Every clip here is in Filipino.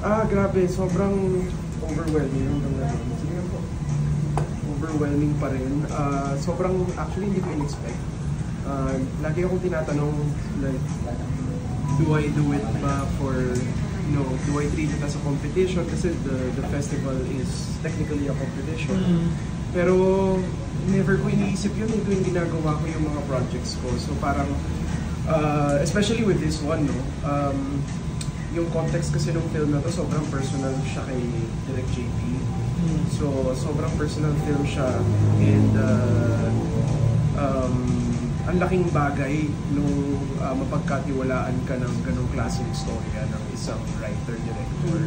Grabe, sobrang overwhelming hanggang ngayon. Sige na po. Overwhelming pa rin. Sobrang, actually, hindi ko in-expect. Lagi akong tinatanong, like, do I do it ba for, you know, do I treat it as a competition? Kasi the festival is technically a competition. Pero, never ko iniisip yun ito yung ginagawa ko yung mga projects ko. So parang, especially with this one, no? Yung context kasi ng film na to, sobrang personal siya kay Direk JP. So, sobrang personal film siya. And, ang laking bagay nung mapagkatiwalaan ka ng ganong klaseng storya ng isang writer-director.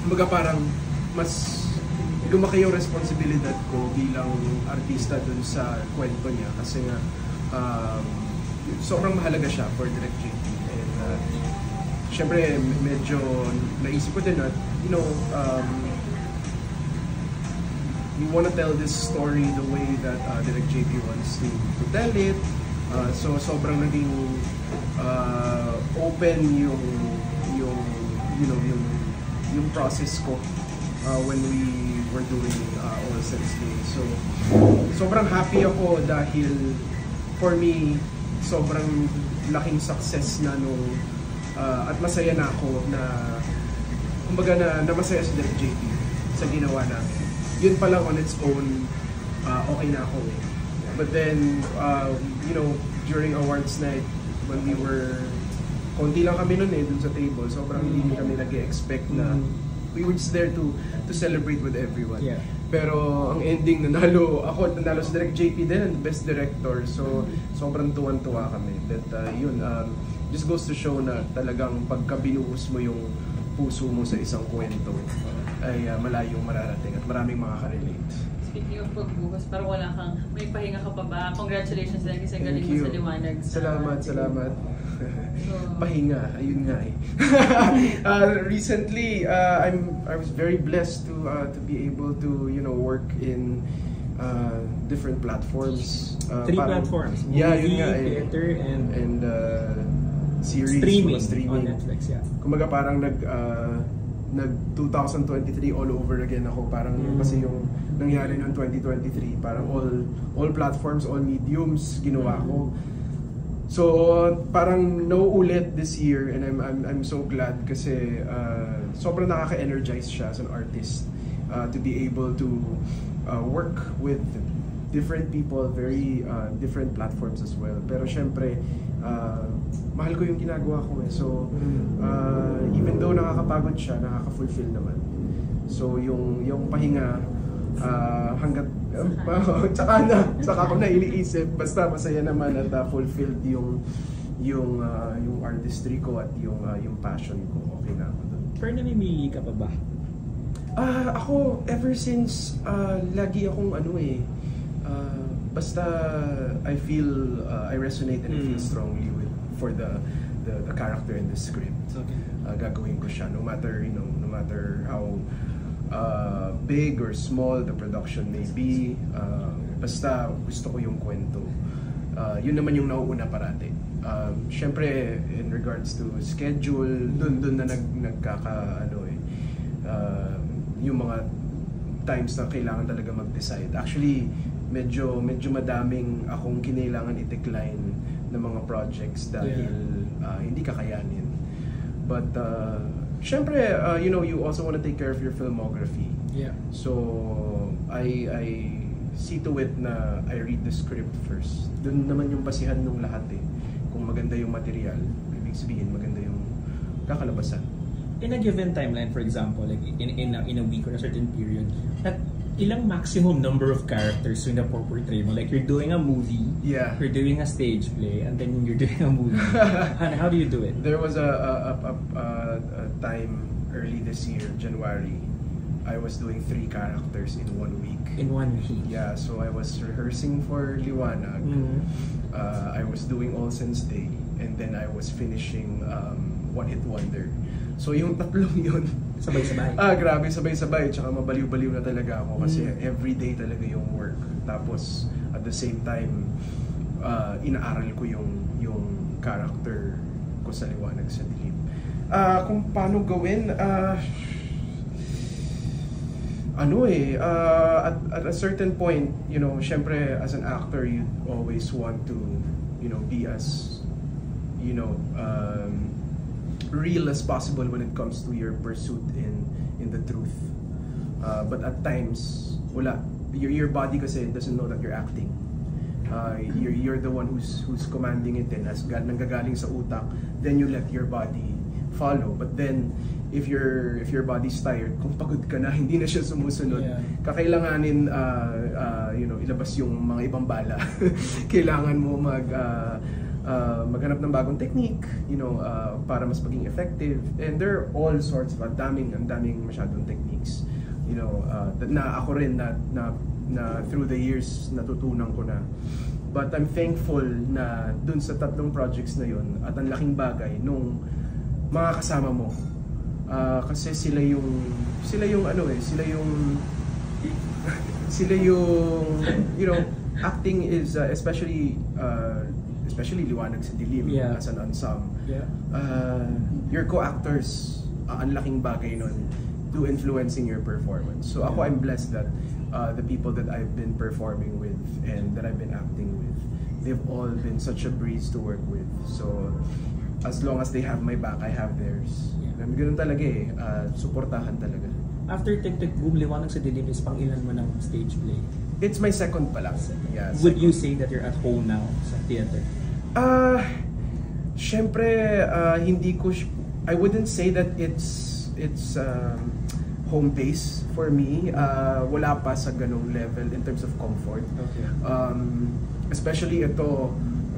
Kumbaga parang mas lumaki yung responsibilidad ko bilang artista dun sa kwento niya. Kasi nga, sobrang mahalaga siya for Direk JP. Siyempre, medyo naisip ko din na, you know, you wanna tell this story the way that Direk JP wants to tell it. So, sobrang naging open yung you know, yung process ko when we were doing All Saints Day. So, sobrang happy ako dahil for me, sobrang laking success na nung at masaya na ako na kumbaga na masaya si Direk JP sa ginawa namin. Yun pa lang on its own, okay na ako eh. But then, you know, during awards night, when we were, konti lang kami nun eh, dun sa table, sobrang hindi kami nag-expect na we were just there to celebrate with everyone. Yeah. Pero ang ending, nanalo si Direk JP din, Best Director. So, sobrang tuwan-tuwa kami. That, yun, just goes to show na talagang pagka binuhos mo yung puso mo sa isang kwento, ay malayong mararating at maraming makaka-relate. Speaking of pagbuhos, parang wala kang, may pahinga ka pa ba? Congratulations din kasi galing mo sa liwanag. Salamat. So, pahinga, ayun nga eh. Recently, I was very blessed to be able to, you know, work in different platforms. 3 platforms. Yeah, movie, yun nga eh. theater, and series, streaming on Netflix, yeah. Kumaga parang nag 2023 all over again ako. Parang kasi yung nangyari noong 2023, parang all platforms, all mediums ginawa ko. So parang nauulit this year, and I'm so glad kasi sobrang nakaka-energize siya as an artist to be able to work with different people, very different platforms as well. Pero syempre, mahal ko yung ginagawa ko eh. So, even though nakakapagod siya, nakaka-fulfill naman. So, yung pahinga, hanggat, saka ko na iniisip, basta masaya naman at fulfilled yung artistry ko at yung passion ko, okay na ako doon. Pero namimili ka pa ba? Ako, ever since, lagi akong basta I feel, I resonate and I feel strongly for the character in the script. Okay. Gagawin ko siya no matter how big or small the production may be. Basta gusto ko yung kwento. Yun naman yung nauuna parati. Syempre in regards to schedule, dun na yung mga times na kailangan talaga mag-decide. Actually, medyo madaming akong kinailangan i-decline ng mga projects dahil hindi kakayanin. But syempre, you know, you also want to take care of your filmography. Yeah. So I see to it na I read the script first. Doon naman yung basihan ng lahat eh. Kung maganda yung material, ibig sabihin maganda yung kakalabasan. In a given timeline, for example, like in a week or a certain period, at ilang maximum number of characters yung na-portray mo? Like you're doing a movie, you're doing a stage play, and then you're doing a movie. How do you do it? There was a time early this year, January, I was doing 3 characters in 1 week. In 1 week? Yeah, so I was rehearsing for Liwanag. I was doing All Saints Day, and then I was finishing One Hit Wonder. So yung tatlong yun, sabay-sabay. Grabe, sabay-sabay. Tsaka mabaliw-baliw na talaga ako kasi everyday talaga yung work. Tapos at the same time, inaaral ko yung character ko sa Liwanag sa Dilim. Kung paano gawin, at a certain point, you know, syempre as an actor, you always want to, you know, be as, you know, real as possible when it comes to your pursuit in the truth. But at times, wala. Your body kasi doesn't know that you're acting. You're the one who's commanding it, and as nanggagaling sa utak, then you let your body follow. But then if your body's tired, kung pagod ka na, hindi na siya sumusunod, kakailanganin you know, ilabas yung mga ibang bala. Kailangan mo maghanap ng bagong technique, you know, para mas maging effective. And there are all sorts of ang daming masyadong techniques, you know, na ako rin na through the years natutunan ko na. But I'm thankful na dun sa 3 projects na yun, at ang laking bagay nung mga kasama mo. Kasi sila yung you know, acting is especially Liwanag sa Dilim as an ensemble. Your co-actors, ang laking bagay nun to influencing your performance. So ako, I'm blessed that the people that I've been performing with and that I've been acting with, they've all been such a breeze to work with. So as long as they have my back, I have theirs. Ganun talaga suportahan talaga. After Tick Tick Boom, Liwanag sa Dilim is pang ilan mo ng stage play? It's my second pa lang. Yeah, would you say that you're at home now sa theater? Syempre, I wouldn't say that it's home base for me. Wala pa sa ganong level in terms of comfort. Okay. Especially ito,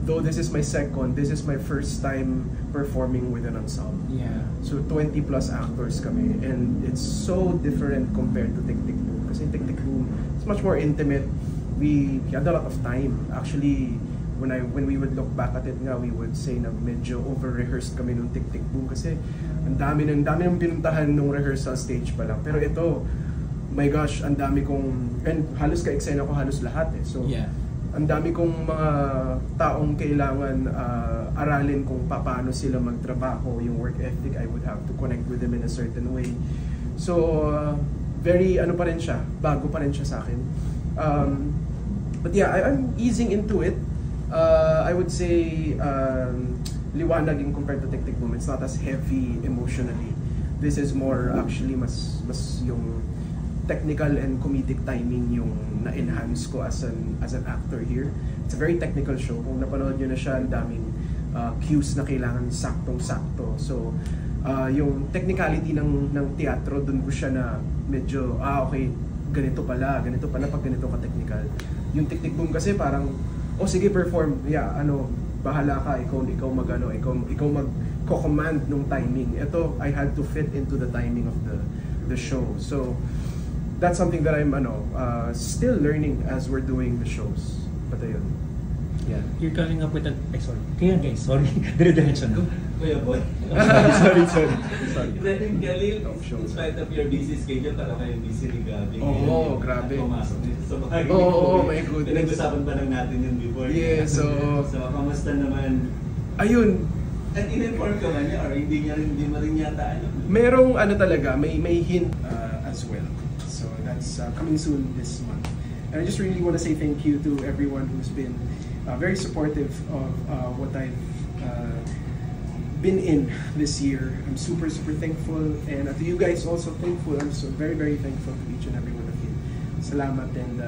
though this is my second, this is my first time performing with an ensemble. Yeah. So 20 plus actors kami, and it's so different compared to Tick Tick Boom. Kasi Tick Tick Boom, it's much more intimate. We had a lot of time. Actually, when we would look back at it nga, we would say na medyo over-rehearsed kami nung Tick Tick Boom kasi ang dami ng pinuntahan nung rehearsal stage pa lang. Pero ito, my gosh, ang dami kong, and halos ka-eksena ko halos lahat eh. So, ang dami kong mga taong kailangan aralin kung paano sila magtrabaho, yung work ethic. I would have to connect with them in a certain way. So, very pa rin siya, bago pa rin siya sa akin. But yeah, I'm easing into it. I would say Liwanag in compared to Tick Tick Boom, it's not as heavy emotionally. This is more actually mas yung technical and comedic timing yung na-enhance ko as an actor here. It's a very technical show. Kung napanood nyo na siya, ang daming cues na kailangan saktong-sakto. So, yung technicality ng teatro, dun ko siya na medyo, okay, ganito pala pag ganito ka-technical. Yung Tick Tick Boom kasi parang, sige, perform. Yeah, bahala ka, ikaw mag-command nung timing. Ito, I had to fit into the timing of the show. So, that's something that I'm still learning as we're doing the shows. But ayun. Yeah. You're coming up with sorry. Kaya guys, sorry. Dire-diretso na. Kuya Boy. Sorry. Then, Galil, in spite of your busy schedule, parang kayo busy ni Gabi. Oo, grabe. Pumasok nito sa bahay. Oo, my goodness. Pinag-usapan pa lang natin yun before. Yeah, so kamusta naman? Ayun. At in-inform ka ba niya or hindi mo rin yata alam? Merong talaga, may hint as well. So that's coming soon this month. And I just really want to say thank you to everyone who's been very supportive of what I've been in this year. I'm super thankful, and to you guys also thankful. I'm so very thankful to each and every one of you. Salamat, and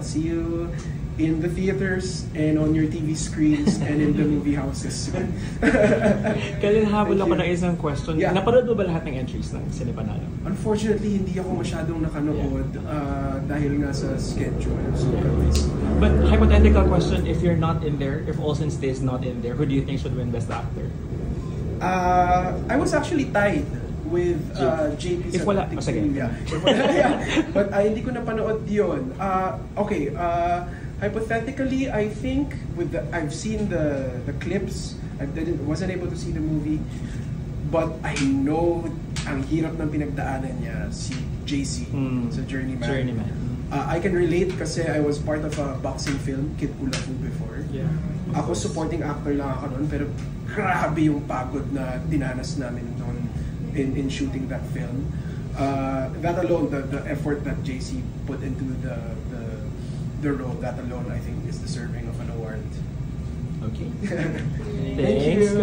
see you in the theaters and on your TV screens and in the movie houses. Kaya habol ako ng isang question. Yeah. Napanood mo ba lahat ng entries ng Cinepanalo? Unfortunately, hindi ako masyadong nakanood dahil nga sa schedule. So, but hypothetical question, if you're not in there, if Olsen stays not in there, who do you think should win Best Actor? I was actually tied with JP If wala, sige. But hindi ko napanood yun. Okay, hypothetically, I think I've seen the clips. I wasn't able to see the movie, but I know ang hirap ng pinagdaanan niya si JC sa Journeyman. I can relate kasi I was part of a boxing film, Kid Kula Fu, before. Yeah. Ako supporting actor lang ako noon, pero grabe yung pagod na dinanas namin noon in shooting that film. That alone, the effort that JC put into the role, that alone I think is deserving of an award. Okay. Thank you.